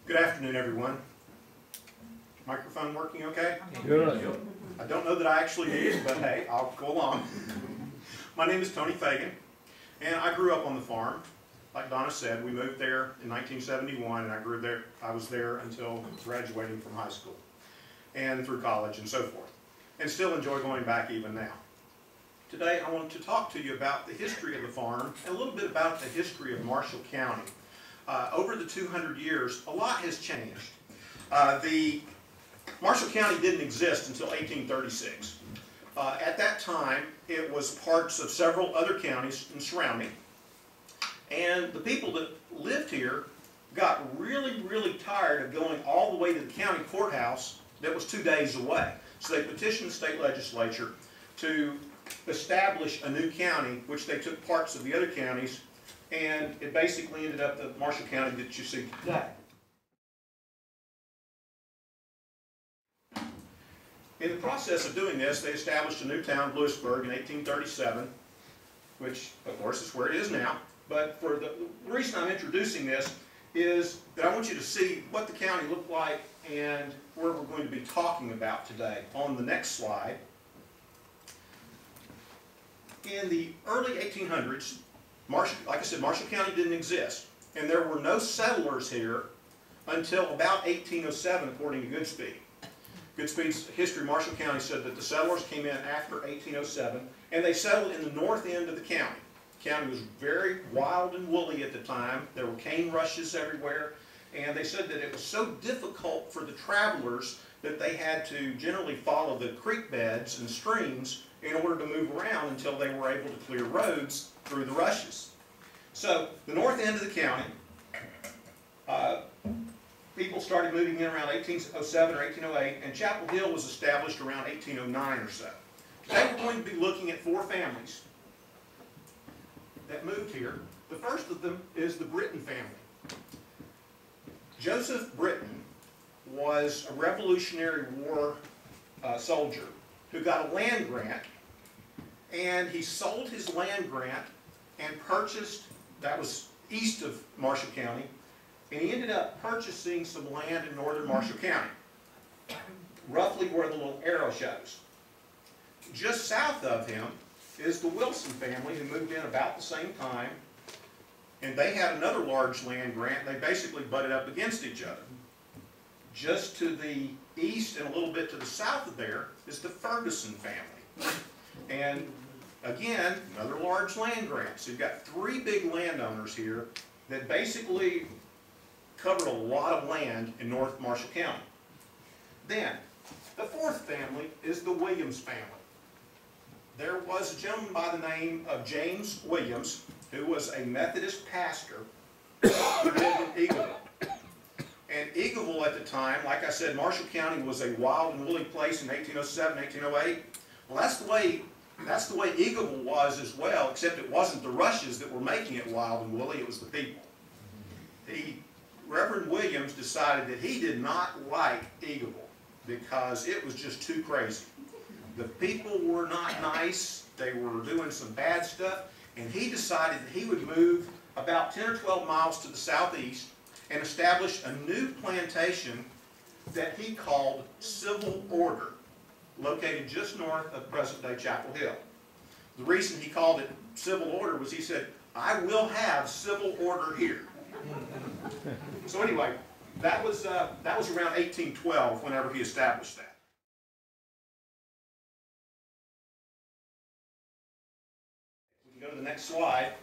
Good afternoon, everyone. Microphone working okay? Good. I don't know that I actually need it, but hey, I'll go along. My name is Tony Fagan, and I grew up on the farm. Like Donna said, we moved there in 1971, and I was there until graduating from high school and through college and so forth, and still enjoy going back even now. Today, I want to talk to you about the history of the farm and a little bit about the history of Marshall County. Over the 200 years, a lot has changed. Marshall County didn't exist until 1836. At that time, it was parts of several other counties and surrounding. And the people that lived here got really, really tired of going all the way to the county courthouse that was 2 days away. So they petitioned the state legislature to establish a new county, which they took parts of the other counties, and it basically ended up the Marshall County that you see today. In the process of doing this, they established a new town, Lewisburg, in 1837, which, of course, is where it is now. But for the reason I'm introducing this is that I want you to see what the county looked like and where we're going to be talking about today. On the next slide, in the early 1800s, like I said, Marshall County didn't exist, and there were no settlers here until about 1807, according to Goodspeed. Goodspeed's History of Marshall County said that the settlers came in after 1807, and they settled in the north end of the county. The county was very wild and woolly at the time. There were cane rushes everywhere, and they said that it was so difficult for the travelers that they had to generally follow the creek beds and streams in order to move around until they were able to clear roads through the rushes. So the north end of the county, people started moving in around 1807 or 1808, and Chapel Hill was established around 1809 or so. Today we're going to be looking at 4 families that moved here. The first of them is the Britton family. Joseph Britton was a Revolutionary War soldier who got a land grant, and he sold his land grant and purchased, that was east of Marshall County, and he ended up purchasing some land in northern Marshall County, roughly where the little arrow shows. Just south of him is the Wilson family, who moved in about the same time, and they had another large land grant. They basically butted up against each other. Just to the east and a little bit to the south of there is the Ferguson family. And again, another large land grant. So you've got 3 big landowners here that basically covered a lot of land in North Marshall County. Then, the 4th family is the Williams family. There was a gentleman by the name of James Williams, who was a Methodist pastor who lived in Eagleville. And Eagleville at the time, like I said, Marshall County was a wild and woolly place in 1807, 1808. Well, that's the way Eagleville was as well, except it wasn't the rushes that were making it wild and woolly, it was the people. Reverend Williams decided that he did not like Eagleville because it was just too crazy. The people were not nice, they were doing some bad stuff, and he decided that he would move about 10 or 12 miles to the southeast and establish a new plantation that he called Civil Order, located just north of present-day Chapel Hill. The reason he called it Civil Order was he said, "I will have civil order here." So anyway, that was around 1812 whenever he established that. We can go to the next slide.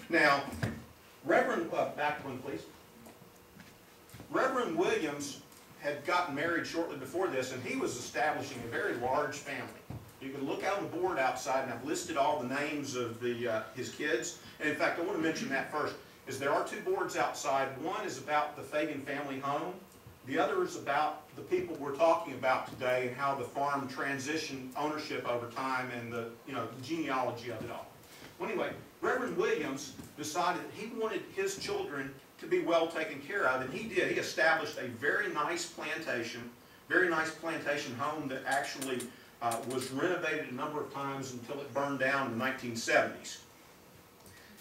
Now, back one please. Reverend Williams had gotten married shortly before this, and he was establishing a very large family. You can look out on the board outside, and I've listed all the names of his kids. And in fact, I want to mention that first, is there are 2 boards outside. One is about the Fagan family home. The other is about the people we're talking about today and how the farm transitioned ownership over time and the genealogy of it all. Well, anyway, Reverend Williams decided that he wanted his children to be well taken care of, and he did. He established a very nice plantation home that actually was renovated a number of times until it burned down in the 1970s.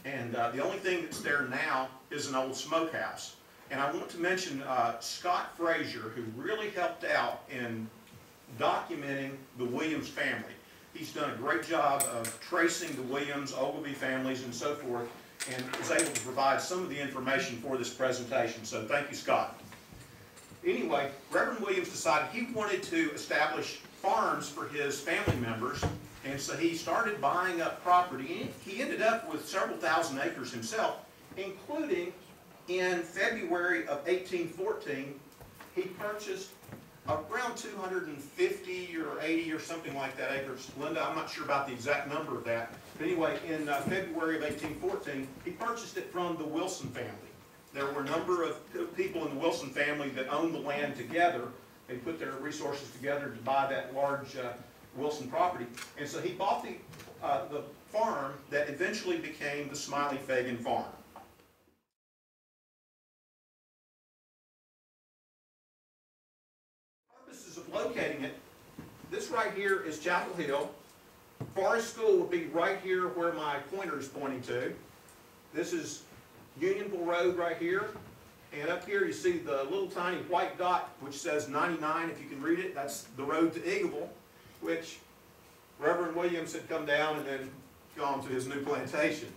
And the only thing that's there now is an old smokehouse. And I want to mention Scott Frazier, who really helped out in documenting the Williams family. He's done a great job of tracing the Williams, Ogilvy families, and so forth, and was able to provide some of the information for this presentation. So thank you, Scott. Anyway, Reverend Williams decided he wanted to establish farms for his family members, and so he started buying up property. He ended up with several thousand acres himself, including in February of 1814, he purchased around 250 or 80 or something like that acres. Lynda, I'm not sure about the exact number of that. But anyway, in February of 1814, he purchased it from the Wilson family. There were a number of people in the Wilson family that owned the land together. They put their resources together to buy that large Wilson property. And so he bought the farm that eventually became the Smiley-Fagan Farm. Purposes of locating it, this right here is Chapel Hill. Forest School would be right here where my pointer is pointing to. This is Unionville Road right here. And up here you see the little tiny white dot which says 99, if you can read it. That's the road to Eagleville, which Reverend Williams had come down and then gone to his new plantation.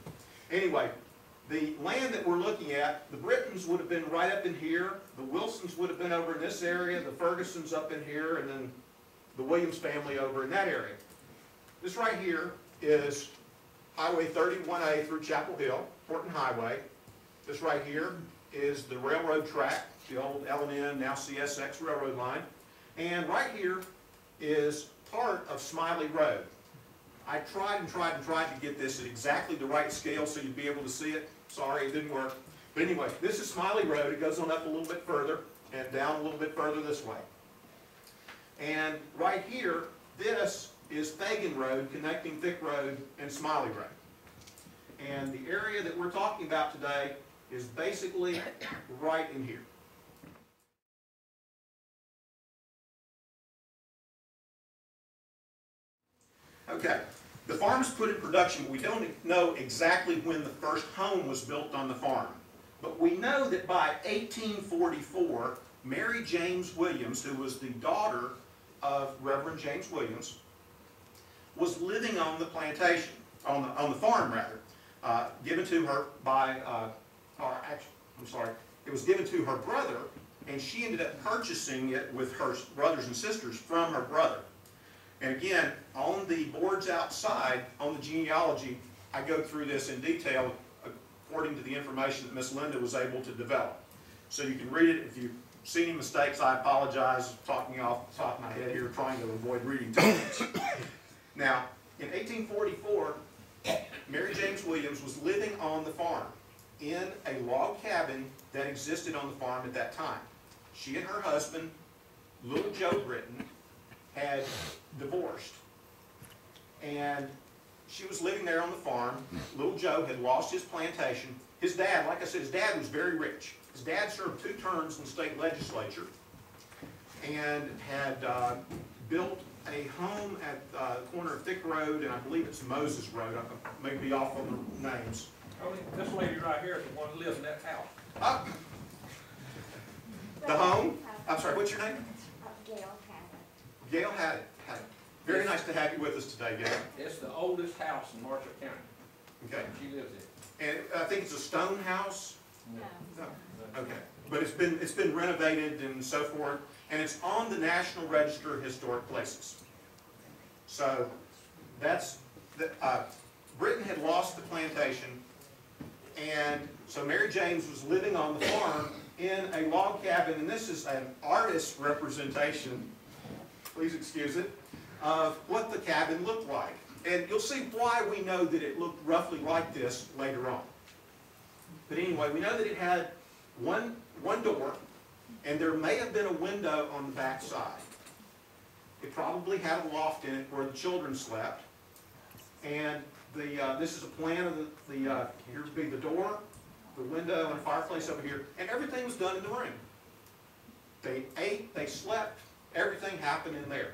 Anyway, the land that we're looking at, the Brittons would have been right up in here, the Wilsons would have been over in this area, the Fergusons up in here, and then the Williams family over in that area. This right here is Highway 31A through Chapel Hill, Horton Highway. This right here is the railroad track, the old L&N, now CSX railroad line. And right here is part of Smiley Road. I tried and tried and tried to get this at exactly the right scale so you'd be able to see it. Sorry, it didn't work. But anyway, this is Smiley Road. It goes on up a little bit further and down a little bit further this way. And right here, this is Fagan Road, connecting Thick Road and Smiley Road. And the area that we're talking about today is basically right in here. Okay, the farm is put in production, but we don't know exactly when the first home was built on the farm. But we know that by 1844, Mary James Williams, who was the daughter of Reverend James Williams, was living on the plantation, on the farm rather, given to her by, it was given to her brother, and she ended up purchasing it with her brothers and sisters from her brother. And again, on the boards outside, on the genealogy, I go through this in detail according to the information that Miss Lynda was able to develop. So you can read it. If you see any mistakes, I apologize. Talking off the top of my head here, trying to avoid reading documents. Now, in 1844, Mary James Williams was living on the farm in a log cabin that existed on the farm at that time. She and her husband, little Joe Britton, had divorced. And she was living there on the farm. Little Joe had lost his plantation. His dad, like I said, his dad was very rich. His dad served 2 terms in the state legislature and had built a home at the corner of Thick Road, and I believe it's Moses Road. I may be off on the names. This lady right here is the one who lives in that house. Oh. The home? I'm sorry, what's your name? Gail Haddon. Gail Haddon. Very nice to have you with us today, Gail. It's the oldest house in Marshall County. Okay. She lives in. And I think it's a stone house? No. No. Okay. But it's been renovated and so forth, and it's on the National Register of Historic Places. So that's Britain had lost the plantation, and so Mary James was living on the farm in a log cabin, and this is an artist's representation, please excuse it, of what the cabin looked like. And you'll see why we know that it looked roughly like this later on. But anyway, we know that it had one door, and there may have been a window on the back side. It probably had a loft in it where the children slept. And this is a plan of here would be the door, the window, and a fireplace over here. And everything was done in the room. They ate, they slept, everything happened in there.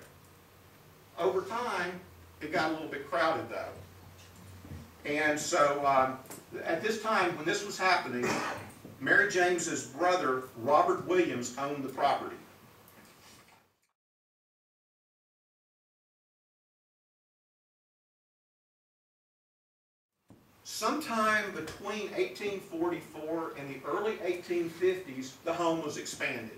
Over time, it got a little bit crowded though. And so at this time, when this was happening, Mary James's brother, Robert Williams, owned the property. Sometime between 1844 and the early 1850s, the home was expanded.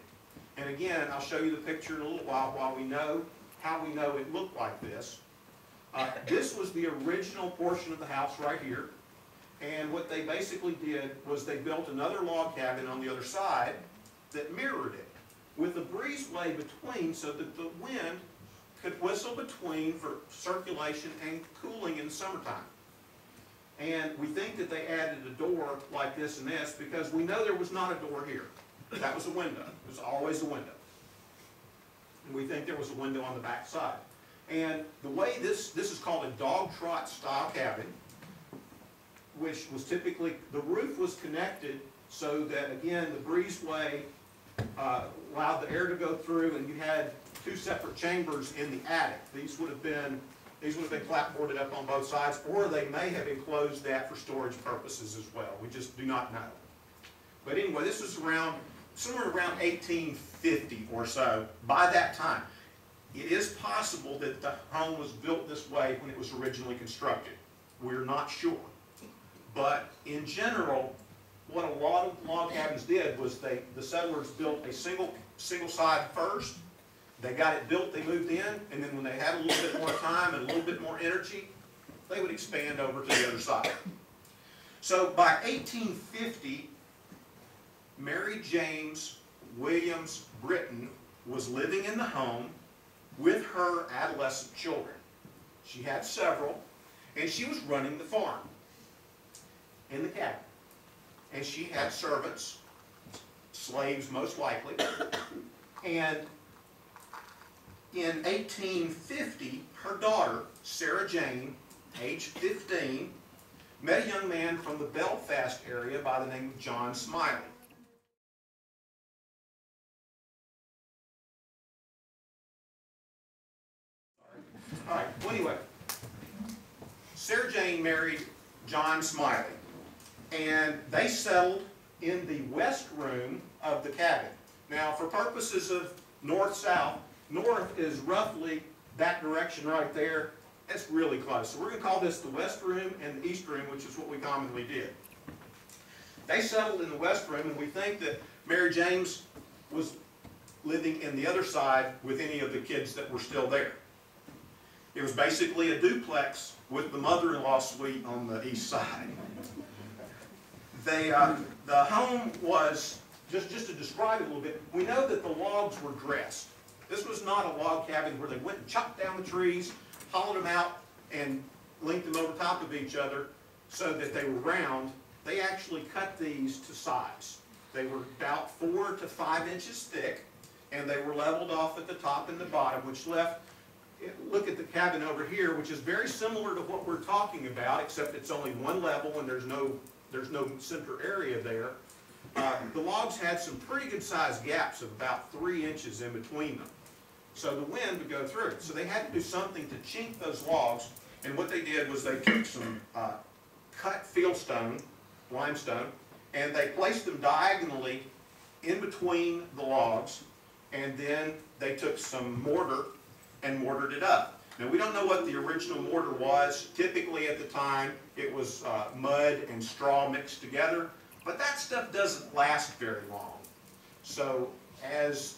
And again, I'll show you the picture in a little while we know how we know it looked like this. This was the original portion of the house right here. And what they basically did was they built another log cabin on the other side that mirrored it, with a breezeway between so that the wind could whistle between for circulation and cooling in the summertime. And we think that they added a door like this and this because we know there was not a door here. That was a window. It was always a window. And we think there was a window on the back side. And the way this is called a dog-trot-style cabin, which was typically, the roof was connected so that, again, the breezeway allowed the air to go through, and you had two separate chambers in the attic. These would have been clapboarded up on both sides, or they may have enclosed that for storage purposes as well. We just do not know. But anyway, this was somewhere around 1850 or so. By that time, it is possible that the home was built this way when it was originally constructed. We're not sure. But in general, what a lot of log cabins did was the settlers built a single side first. They got it built, they moved in, and then when they had a little bit more time and a little bit more energy, they would expand over to the other side. So by 1850, Mary James Williams Britton was living in the home with her adolescent children. She had several, and she was running the farm in the cabin. And she had servants, slaves most likely, and in 1850, her daughter, Sarah Jane, age 15, met a young man from the Belfast area by the name of John Smiley. All right, well anyway, Sarah Jane married John Smiley, and they settled in the west room of the cabin. Now, for purposes of north-south, north is roughly that direction right there. That's really close. So we're going to call this the west room and the east room, which is what we commonly did. They settled in the west room, and we think that Mary James was living in the other side with any of the kids that were still there. It was basically a duplex with the mother-in-law suite on the east side. The home was, just to describe it a little bit, we know that the logs were dressed. This was not a log cabin where they went and chopped down the trees, hollowed them out, and linked them over top of each other so that they were round. They actually cut these to size. They were about 4 to 5 inches thick, and they were leveled off at the top and the bottom, which left, look at the cabin over here, which is very similar to what we're talking about, except it's only one level and there's no center area there. The logs had some pretty good sized gaps of about 3 inches in between them. So the wind would go through it. So they had to do something to chink those logs, and what they did was they took some cut fieldstone, limestone, and they placed them diagonally in between the logs, and then they took some mortar and mortared it up. Now, we don't know what the original mortar was. Typically at the time it was mud and straw mixed together, but that stuff doesn't last very long. So as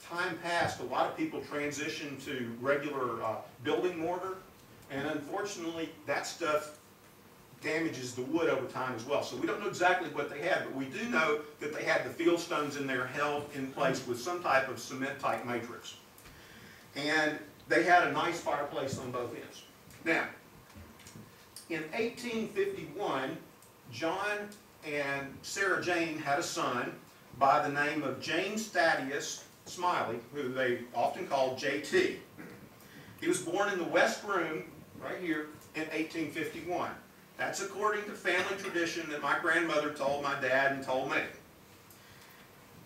time passed, a lot of people transitioned to regular building mortar, and unfortunately that stuff damages the wood over time as well. So we don't know exactly what they had, but we do know that they had the fieldstones in there held in place with some type of cement-type matrix. And they had a nice fireplace on both ends. Now, in 1851, John and Sarah Jane had a son by the name of James Thaddeus Smiley, who they often called JT. He was born in the west room, right here, in 1851. That's according to family tradition that my grandmother told my dad and told me.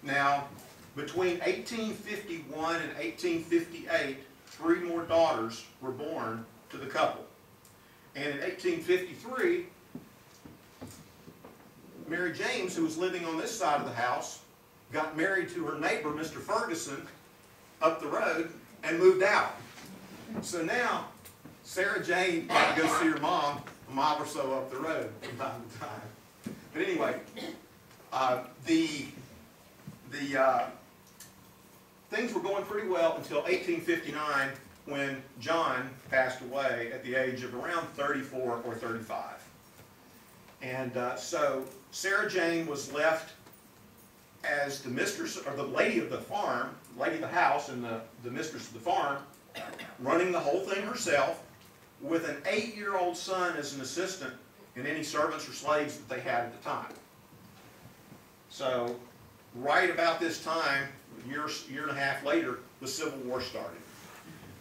Now, between 1851 and 1858, 3 more daughters were born to the couple. And in 1853, Mary James, who was living on this side of the house, got married to her neighbor, Mr. Ferguson, up the road, and moved out. So now, Sarah Jane got to go see her mom a mile or so up the road from time to time. But anyway, things were going pretty well until 1859, when John passed away at the age of around 34 or 35. And so Sarah Jane was left as the mistress, or the lady of the farm, lady of the house and the mistress of the farm, running the whole thing herself, with an 8-year-old son as an assistant in any servants or slaves that they had at the time. So right about this time, a year and a half later, the Civil War started.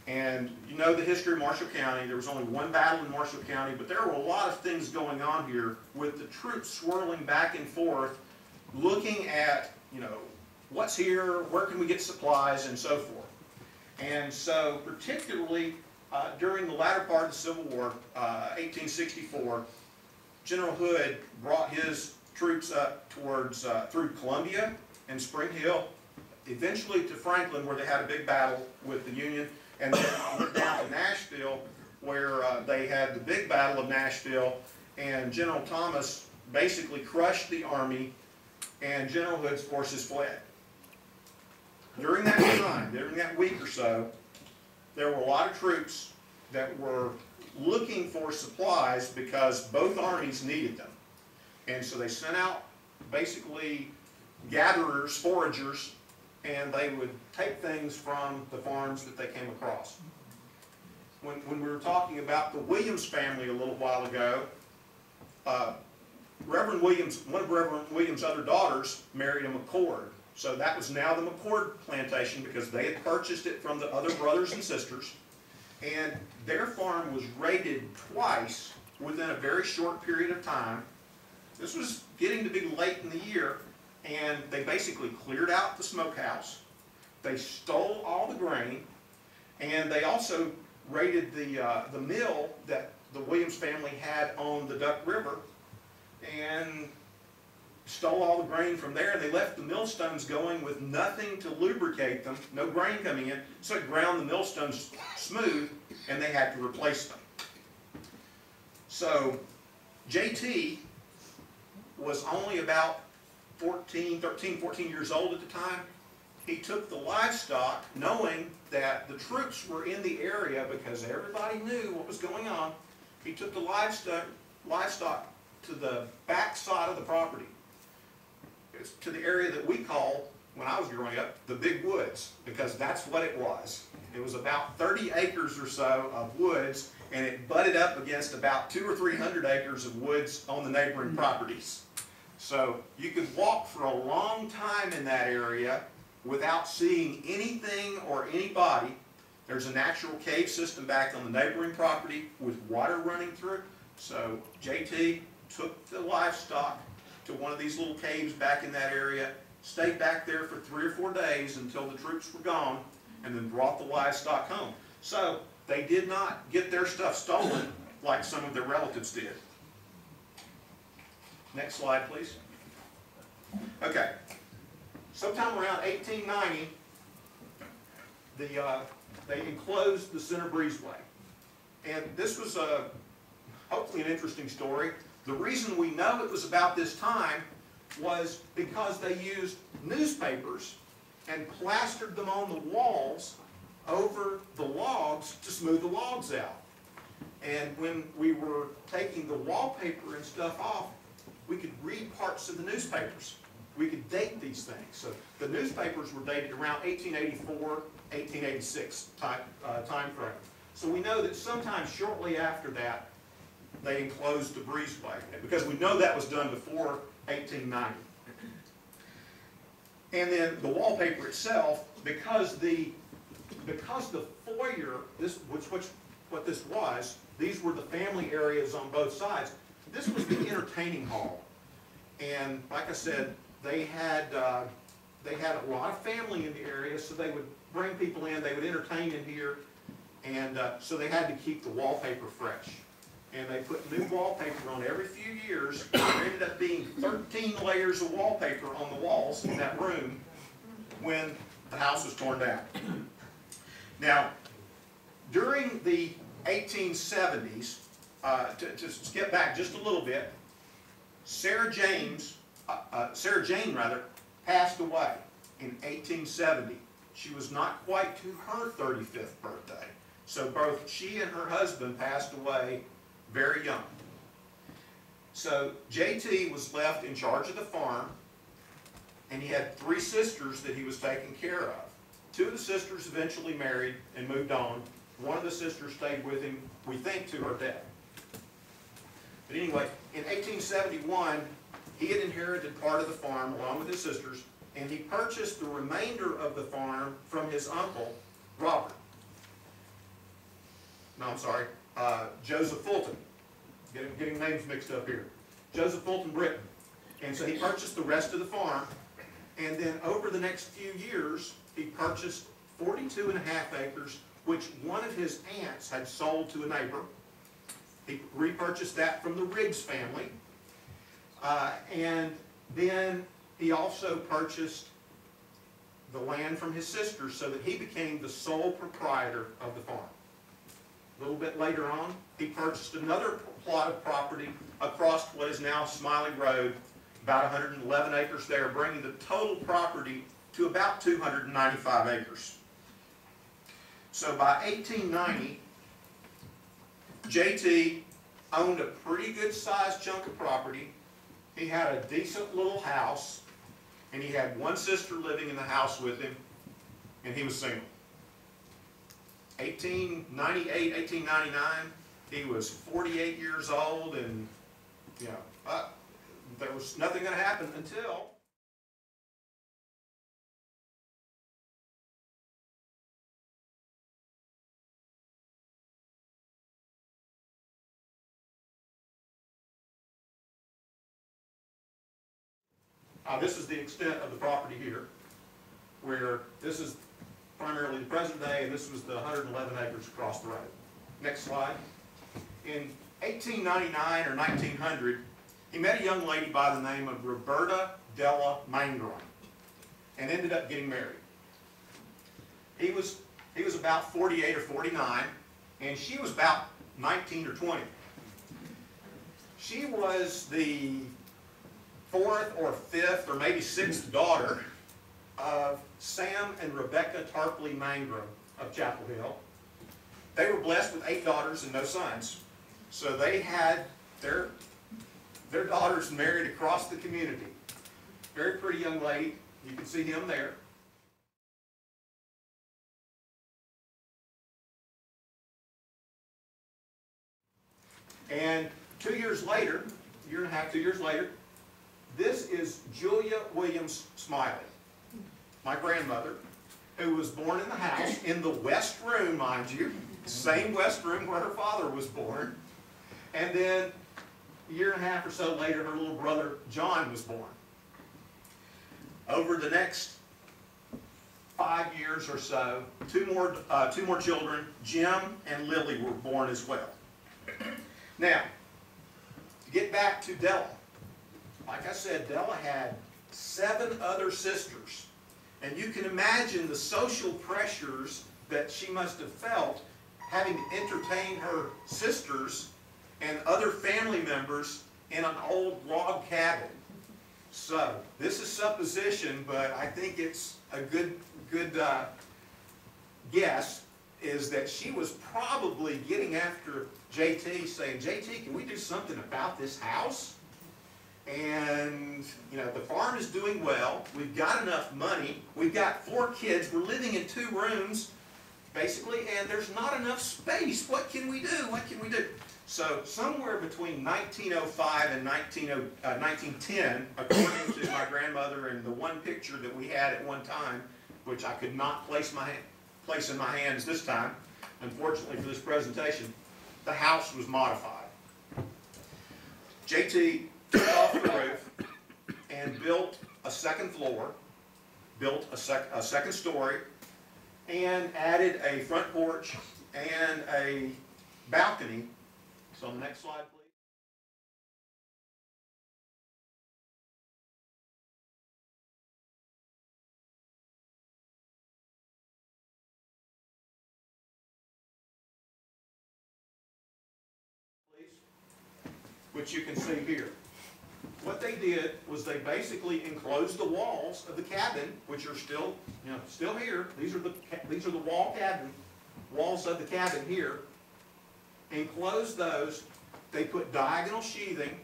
And you know the history of Marshall County. There was only one battle in Marshall County, but there were a lot of things going on here with the troops swirling back and forth, looking at, you know, what's here, where can we get supplies, and so forth. And so particularly during the latter part of the Civil War, 1864, General Hood brought his troops up towards, through Columbia and Spring Hill, eventually to Franklin, where they had a big battle with the Union, and then went down to Nashville, where they had the big battle of Nashville, and General Thomas basically crushed the army, and General Hood's forces fled. During that time, during that week or so, there were a lot of troops that were looking for supplies because both armies needed them. And so they sent out basically gatherers, foragers, and they would take things from the farms that they came across. When we were talking about the Williams family a little while ago, Reverend Williams, one of Reverend Williams' other daughters, married a McCord. So that was now the McCord plantation because they had purchased it from the other brothers and sisters. And their farm was raided twice within a very short period of time. This was getting to be late in the year, and they basically cleared out the smokehouse. They stole all the grain, and they also raided the mill that the Williams family had on the Duck River, and stole all the grain from there. They left the millstones going with nothing to lubricate them, no grain coming in, so it ground the millstones smooth, and they had to replace them. So JT was only about 13, 14 years old at the time. He took the livestock, knowing that the troops were in the area because everybody knew what was going on. He took the livestock to the back side of the property. It's to the area that we call, when I was growing up, the Big Woods, because that's what it was. It was about 30 acres or so of woods, and it butted up against about 200 or 300 acres of woods on the neighboring properties. So you could walk for a long time in that area without seeing anything or anybody. There's a natural cave system back on the neighboring property with water running through. So JT took the livestock to one of these little caves back in that area, stayed back there for 3 or 4 days until the troops were gone, and then brought the livestock home. So they did not get their stuff stolen like some of their relatives did. Next slide, please. Okay. Sometime around 1890, they enclosed the center breezeway. And this was hopefully an interesting story. The reason we know it was about this time was because they used newspapers and plastered them on the walls over the logs to smooth the logs out. And when we were taking the wallpaper and stuff off, we could read parts of the newspapers. We could date these things. So the newspapers were dated around 1884, 1886 time frame. So we know that sometime shortly after that, they enclosed the breezeway, because we know that was done before 1890. And then the wallpaper itself, because the foyer, what this was, these were the family areas on both sides. This was the entertaining hall, and like I said, they had a lot of family in the area, so they would bring people in, they would entertain in here, and so they had to keep the wallpaper fresh. and they put new wallpaper on every few years. There ended up being 13 layers of wallpaper on the walls in that room when the house was torn down. Now, during the 1870s, to skip back just a little bit, Sarah Jane passed away in 1870. She was not quite to her 35th birthday. So both she and her husband passed away very young. So JT was left in charge of the farm, and he had 3 sisters that he was taking care of. 2 of the sisters eventually married and moved on. One of the sisters stayed with him, we think, to her death. But anyway, in 1871, he had inherited part of the farm along with his sisters, and he purchased the remainder of the farm from his uncle, Robert. No, I'm sorry, Joseph Fulton. Getting names mixed up here. Joseph Fulton Britton. And so he purchased the rest of the farm, and then over the next few years, he purchased 42.5 acres, which one of his aunts had sold to a neighbor. He repurchased that from the Riggs family. And then he also purchased the land from his sisters so that he became the sole proprietor of the farm. A little bit later on, he purchased another plot of property across what is now Smiley Road, about 111 acres there, bringing the total property to about 295 acres. So by 1890, JT owned a pretty good sized chunk of property. He had a decent little house, and he had one sister living in the house with him, and he was single. 1898, 1899, he was 48 years old, and you know, there was nothing going to happen until this is the extent of the property here, where this is primarily the present day, and this was the 111 acres across the road. Next slide. In 1899 or 1900, he met a young lady by the name of Roberta Della Mangron and ended up getting married. He was about 48 or 49, and she was about 19 or 20. She was the 4th or 5th or maybe 6th daughter of Sam and Rebecca Tarpley Mangrum of Chapel Hill. They were blessed with 8 daughters and no sons. So they had their daughters married across the community. Very pretty young lady. You can see him there. And 2 years later, year and a half, 2 years later, this is Julia Williams Smiley, my grandmother, who was born in the house, in the west room, mind you, same west room where her father was born. And then a year and a half or so later, her little brother John was born. Over the next 5 years or so, two more children, Jim and Lily, were born as well. Now, to get back to Della, like I said, Della had 7 other sisters. And you can imagine the social pressures that she must have felt having to entertain her sisters and other family members in an old log cabin. So, this is supposition, but I think it's a good guess, is that she was probably getting after JT, saying, JT, can we do something about this house? And, you know, the farm is doing well. We've got enough money. We've got 4 kids. We're living in 2 rooms, basically, and there's not enough space. What can we do? What can we do? So somewhere between 1905 and 1910, according to my grandmother and the one picture that we had at one time, which I could not place in my hands this time, unfortunately for this presentation, the house was modified. JT took off the roof and built a 2nd floor, built a 2nd story, and added a front porch and a balcony So on the next slide, please. Which you can see here. What they did was they basically enclosed the walls of the cabin, which are still, still here. These are the walls of the cabin here. Enclosed those. They put diagonal sheathing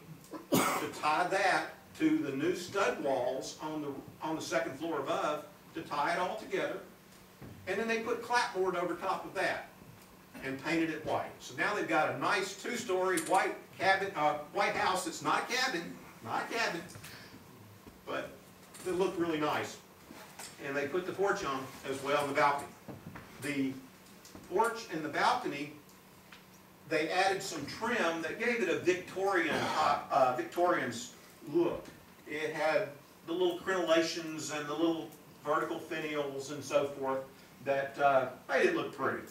to tie that to the new stud walls on the second floor above to tie it all together. And then they put clapboard over top of that and painted it white. So now they've got a nice two-story white cabin, white house. It's not a cabin, but it looked really nice. And they put the porch on as well in the balcony. The porch and the balcony, they added some trim that gave it a Victorian look. It had the little crenellations and the little vertical finials and so forth that made it look pretty.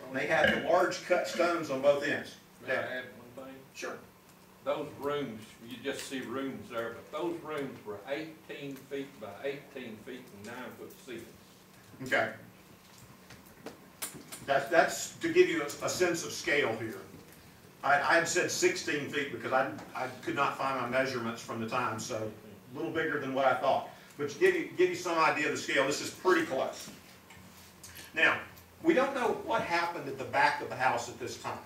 And they had the large cut stones on both ends. May I add one thing? Sure. Those rooms, you just see rooms there, but those rooms were 18 feet by 18 feet and 9-foot ceilings. Okay. That's to give you a sense of scale here. I had said 16 feet because I could not find my measurements from the time, so a little bigger than what I thought. But to give you some idea of the scale, this is pretty close. Now, we don't know what happened at the back of the house at this time.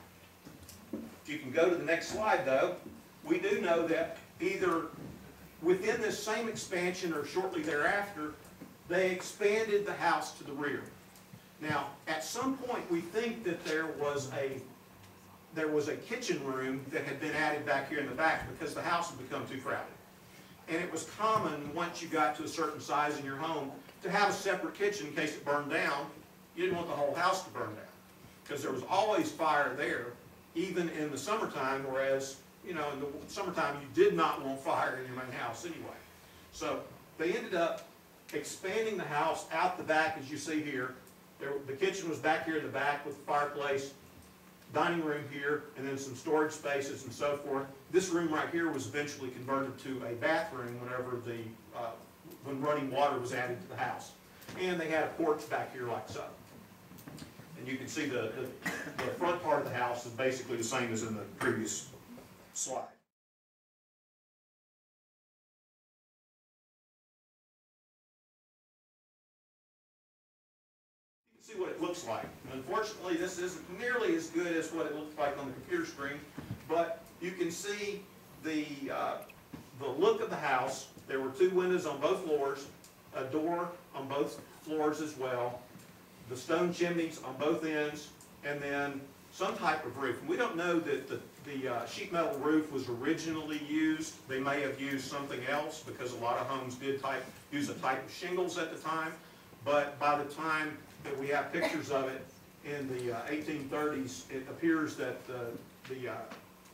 If you can go to the next slide, though, we do know that either within this same expansion or shortly thereafter, they expanded the house to the rear. Now, at some point, we think that there was a kitchen room that had been added back here in the back because the house had become too crowded. And it was common, once you got to a certain size in your home, to have a separate kitchen in case it burned down. You didn't want the whole house to burn down because there was always fire there, even in the summertime, whereas, in the summertime you did not want fire in your main house anyway. So they ended up expanding the house out the back, as you see here. The kitchen was back here in the back with the fireplace, dining room here, and then some storage spaces and so forth. This room right here was eventually converted to a bathroom when running water was added to the house. And they had a porch back here like so. And you can see the front part of the house is basically the same as in the previous slide. You can see what it looks like. Unfortunately, this isn't nearly as good as what it looks like on the computer screen, but you can see the look of the house. There were 2 windows on both floors, a door on both floors as well, the stone chimneys on both ends, and then some type of roof. We don't know that the sheet metal roof was originally used. They may have used something else because a lot of homes did use a type of shingles at the time, but by the time that we have pictures of it in the 1830s, it appears that the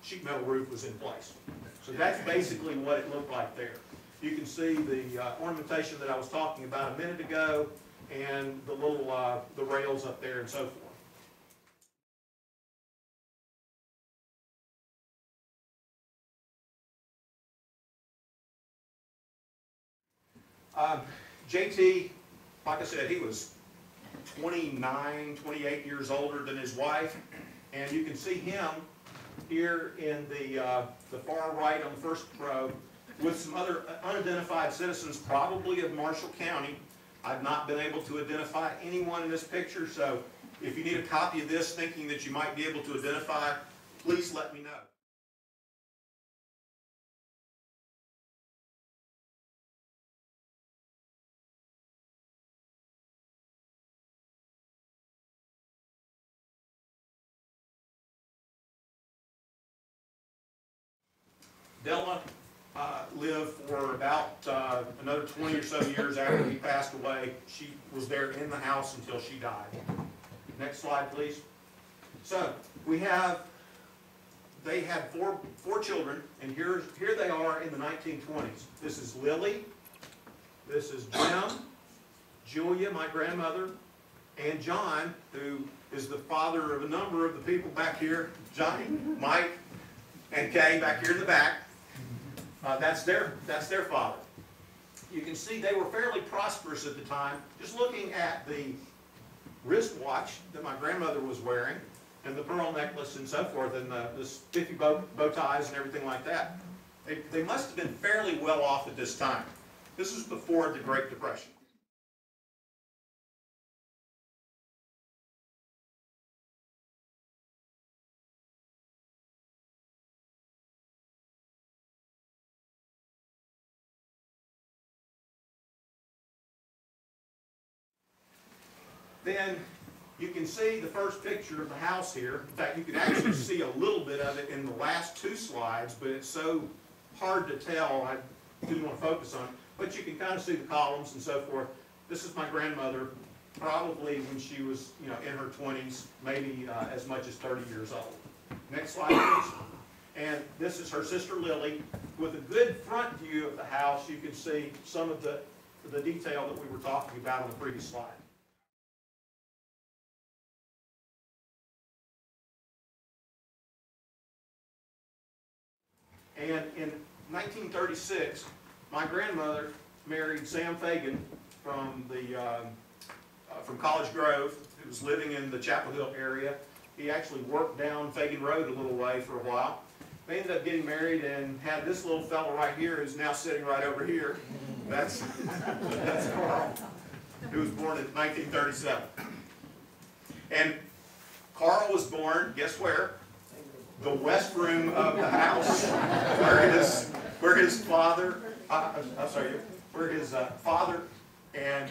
sheet metal roof was in place. So that's basically what it looked like there. You can see the ornamentation that I was talking about a minute ago, and the little the rails up there and so forth. JT, like I said, he was 29, 28 years older than his wife, and you can see him here in the far right on the first row with some other unidentified citizens, probably of Marshall County. I've not been able to identify anyone in this picture, so if you need a copy of this thinking that you might be able to identify, please let me know. Delma lived for about another 20 or so years after he passed away. She was there in the house until she died. Next slide, please. So they had four children, and here they are in the 1920s. This is Lily, this is Jim, Julia, my grandmother, and John, who is the father of a number of the people back here, Johnny, Mike, and Kay back here in the back. That's their father. You can see they were fairly prosperous at the time. Just looking at the wristwatch that my grandmother was wearing, and the pearl necklace and so forth, and the spiffy bow ties and everything like that, they must have been fairly well off at this time. This was before the Great Depression. Then you can see the first picture of the house here. In fact, you can actually see a little bit of it in the last two slides, but it's so hard to tell, I didn't want to focus on it. But you can kind of see the columns and so forth. This is my grandmother, probably when she was, in her 20s, maybe as much as 30 years old. Next slide, please. And this is her sister Lily. With a good front view of the house, you can see some of the detail that we were talking about on the previous slide. And in 1936, my grandmother married Sam Fagan from College Grove, who was living in the Chapel Hill area. He actually worked down Fagan Road a little way for a while. They ended up getting married and had this little fellow right here who's now sitting right over here. That's Carl, who was born in 1937. And Carl was born, guess where? The west room of the house, where his father, father and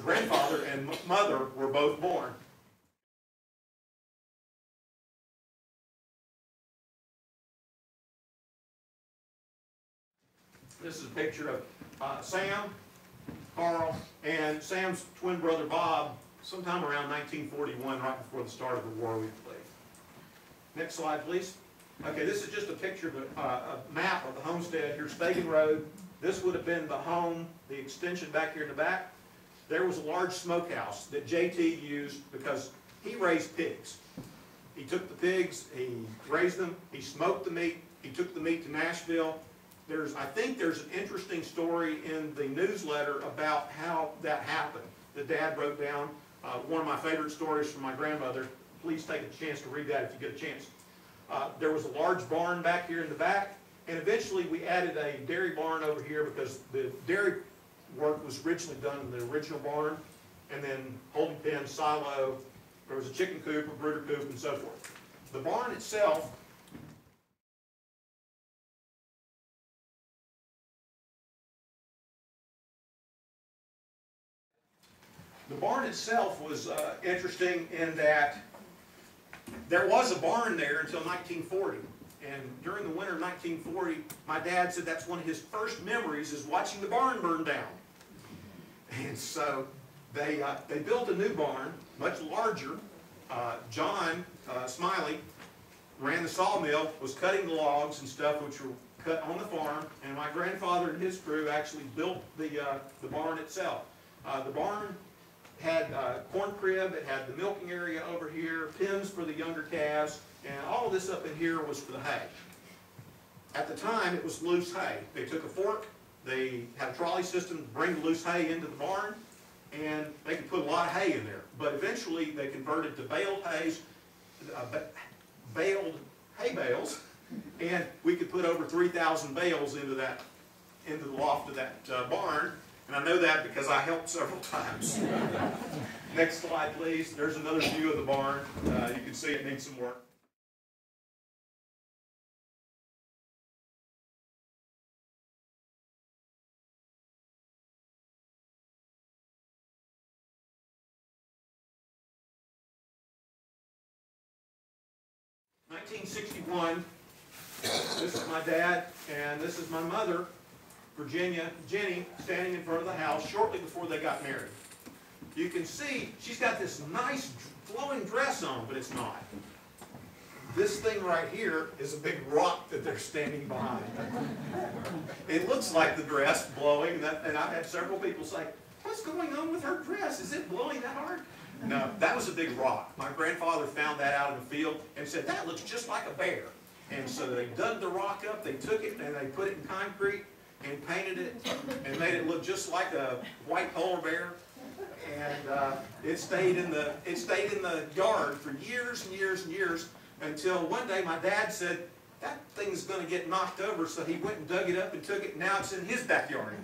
grandfather and mother were both born. This is a picture of Sam, Carl, and Sam's twin brother Bob, sometime around 1941, right before the start of the war, we believe. Next slide, please. Okay, this is just a picture of a map of the homestead. Here's Fagan Road. This would have been the home, the extension back here in the back. There was a large smokehouse that JT used because he raised pigs. He took the pigs, he raised them, he smoked the meat, he took the meat to Nashville. I think there's an interesting story in the newsletter about how that happened. The dad wrote down one of my favorite stories from my grandmother. Please take a chance to read that if you get a chance. There was a large barn back here in the back, and eventually we added a dairy barn over here because the dairy work was originally done in the original barn, and then holding pen, silo, there was a chicken coop, a brooder coop, and so forth. The barn itself was interesting in that there was a barn there until 1940. And during the winter of 1940, my dad said that's one of his first memories is watching the barn burn down. And so they built a new barn, much larger. John Smiley ran the sawmill, was cutting the logs and stuff which were cut on the farm, and my grandfather and his crew actually built the barn itself. The barn had a corn crib, it had the milking area over here, pens for the younger calves, and all of this up in here was for the hay. At the time, it was loose hay. They took a fork, they had a trolley system to bring the loose hay into the barn, and they could put a lot of hay in there. But eventually, they converted to baled hay bales, and we could put over 3,000 bales into the loft of that barn. And I know that because I helped several times. Next slide, please. There's another view of the barn. You can see it needs some work. (1961). This is my dad, and this is my mother, Virginia, Ginny, standing in front of the house shortly before they got married. You can see she's got this nice flowing dress on, but it's not. This thing right here is a big rock that they're standing behind. It looks like the dress blowing, and I've had several people say, "What's going on with her dress? Is it blowing that hard?" No, that was a big rock. My grandfather found that out in the field and said, that looks just like a bear. And so they dug the rock up, they took it and they put it in concrete and painted it and made it look just like a white polar bear. And it stayed in the yard for years and years and years until one day my dad said, that thing's going to get knocked over, so he went and dug it up and took it, and now it's in his backyard.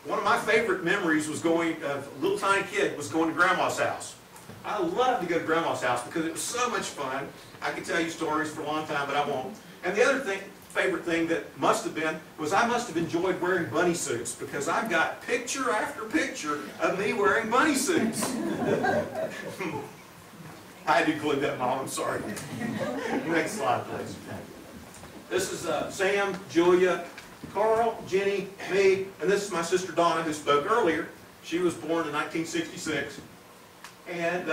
One of my favorite memories was going, a little tiny kid, was going to Grandma's house. I loved to go to Grandma's house because it was so much fun. I could tell you stories for a long time, but I won't. And the other favorite thing that must have been was I must have enjoyed wearing bunny suits because I've got picture after picture of me wearing bunny suits. I had to include that, Mom, I'm sorry. Next slide, please. This is Sam, Julia, Carl, Ginny, me, and this is my sister Donna, who spoke earlier. She was born in 1966, and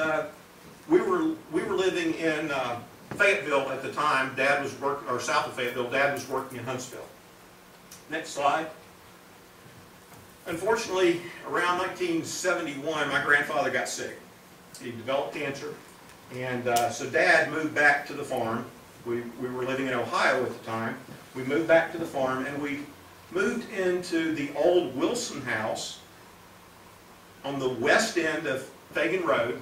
we were living in Fayetteville at the time. Dad was working, or south of Fayetteville. Dad was working in Huntsville. Next slide. Unfortunately, around 1971, my grandfather got sick. He developed cancer, and so Dad moved back to the farm. We were living in Ohio at the time. We moved back to the farm, and we moved into the old Wilson house on the west end of Fagan Road.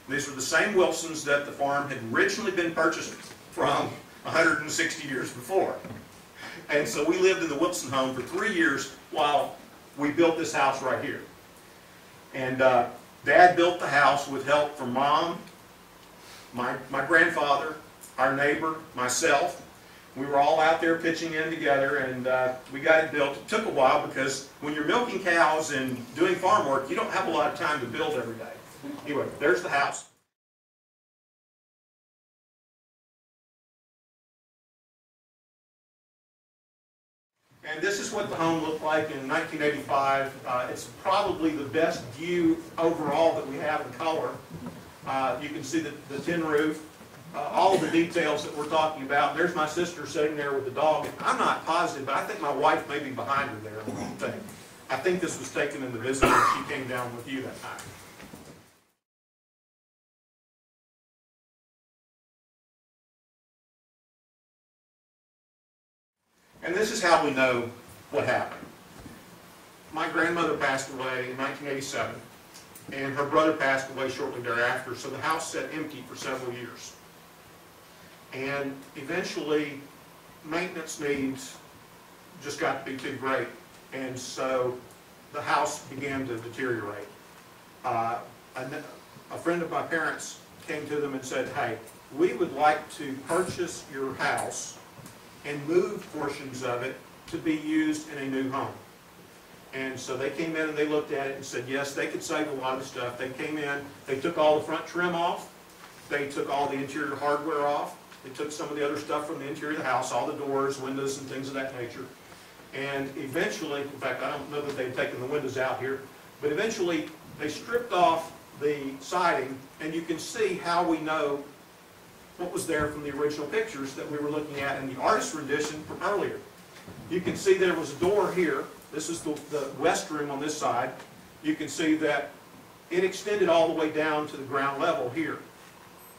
These were the same Wilsons that the farm had originally been purchased from 160 years before. And so we lived in the Wilson home for 3 years while we built this house right here. And Dad built the house with help from Mom, my grandfather, our neighbor, myself. We were all out there pitching in together, and we got it built. It took a while because when you're milking cows and doing farm work, you don't have a lot of time to build every day. Anyway, there's the house. And this is what the home looked like in 1985. It's probably the best view overall that we have in color. You can see the tin roof, all the details that we're talking about. There's my sister sitting there with the dog. And I'm not positive, but I think my wife may be behind her there. I think this was taken in the visit when she came down with you that time. And this is how we know what happened. My grandmother passed away in 1987, and her brother passed away shortly thereafter, so the house sat empty for several years. And eventually, maintenance needs just got to be too great, and so the house began to deteriorate. A friend of my parents came to them and said, hey, we would like to purchase your house and move portions of it to be used in a new home. And so they came in and they looked at it and said, yes, they could save a lot of stuff. They came in, they took all the front trim off, they took all the interior hardware off, they took some of the other stuff from the interior of the house, all the doors, windows, and things of that nature. And eventually, in fact, I don't know that they'd taken the windows out here, but eventually they stripped off the siding, and you can see how we know what was there from the original pictures that we were looking at in the artist rendition from earlier. You can see there was a door here. This is the west room on this side. You can see that it extended all the way down to the ground level here.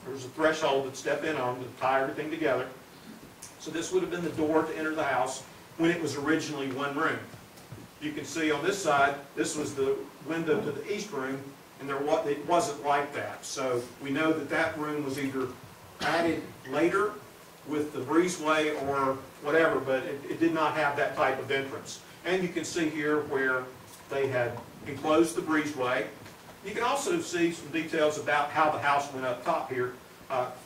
There was a threshold to step in on to tie everything together. So this would have been the door to enter the house when it was originally one room. You can see on this side, this was the window to the east room, and it wasn't like that. So we know that that room was either added later with the breezeway or whatever, but it did not have that type of entrance. And you can see here where they had enclosed the breezeway. You can also see some details about how the house went up top here.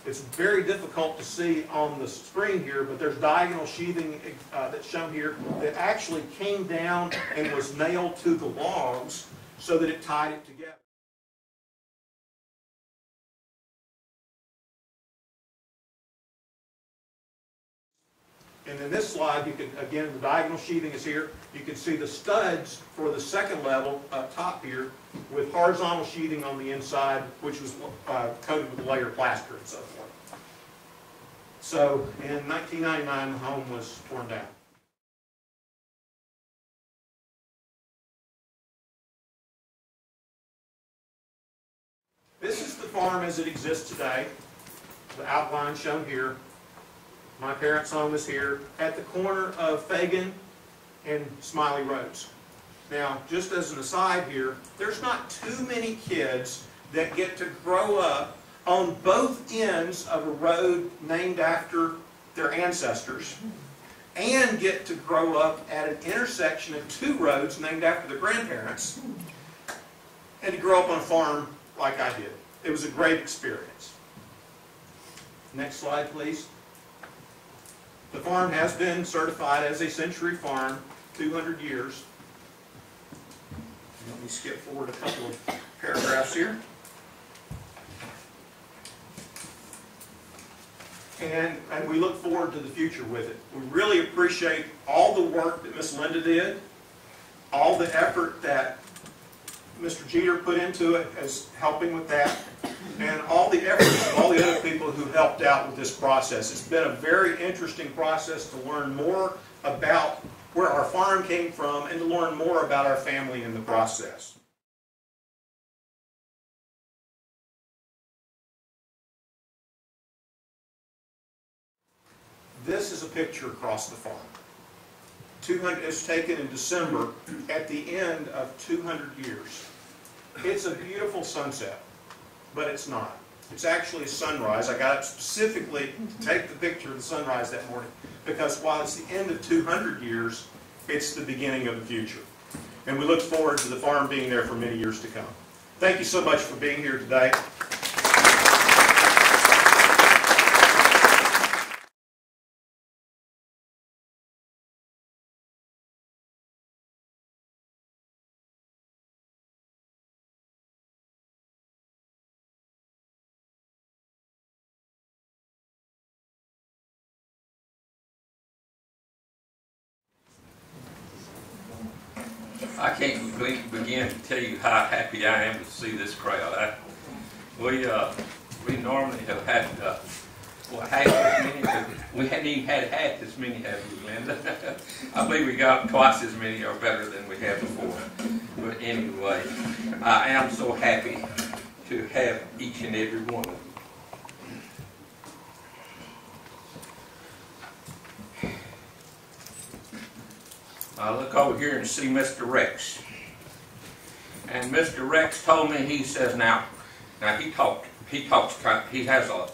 It's very difficult to see on the screen here, but there's diagonal sheathing that's shown here that actually came down and was nailed to the logs so that it tied it together. And in this slide, you can, again, the diagonal sheathing is here. You can see the studs for the second level up top here with horizontal sheathing on the inside, which was coated with layered plaster and so forth. So in 1999, the home was torn down. This is the farm as it exists today. The outline shown here. My parents' home is here at the corner of Fagan and Smiley Roads. Now, just as an aside here, there's not too many kids that get to grow up on both ends of a road named after their ancestors and get to grow up at an intersection of two roads named after their grandparents and to grow up on a farm like I did. It was a great experience. Next slide, please. The farm has been certified as a century farm, 200 years. Let me skip forward a couple of paragraphs here. And we look forward to the future with it. We really appreciate all the work that Miss Lynda did, all the effort that Mr. Jeter put into it as helping with that, and all the efforts of all the other people who helped out with this process. It's been a very interesting process to learn more about where our farm came from and to learn more about our family in the process. This is a picture across the farm. It was taken in December at the end of 200 years. It's a beautiful sunset, but it's not. It's actually a sunrise. I got up specifically to take the picture of the sunrise that morning because while it's the end of 200 years, it's the beginning of the future. And we look forward to the farm being there for many years to come. Thank you so much for being here today. I can't begin to tell you how happy I am to see this crowd. We normally have had half as many. We hadn't even had half as many, have we, Lynda? I believe we got twice as many or better than we had before. But anyway, I am so happy to have each and every one of them. I look over here and see Mr. Rex. And Mr. Rex told me, he says, now he has a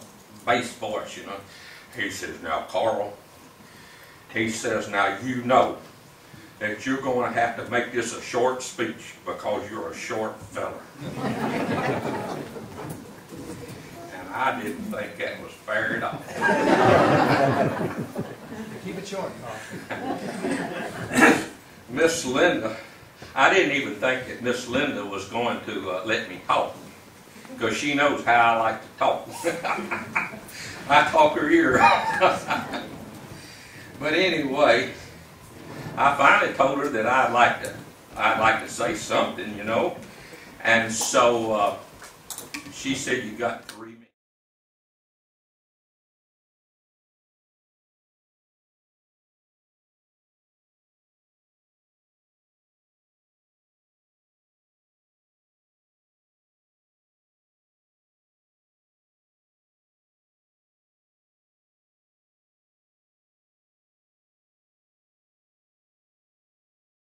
bass voice, you know. He says, now Carl, he says, now you know that you're going to have to make this a short speech because you're a short fella. And I didn't think that was fair at all. Keep it short, Miss Lynda, I didn't even think that Miss Lynda was going to let me talk because she knows how I like to talk. I talk her ear. But anyway, I finally told her that I'd like to say something, you know, and so she said, you got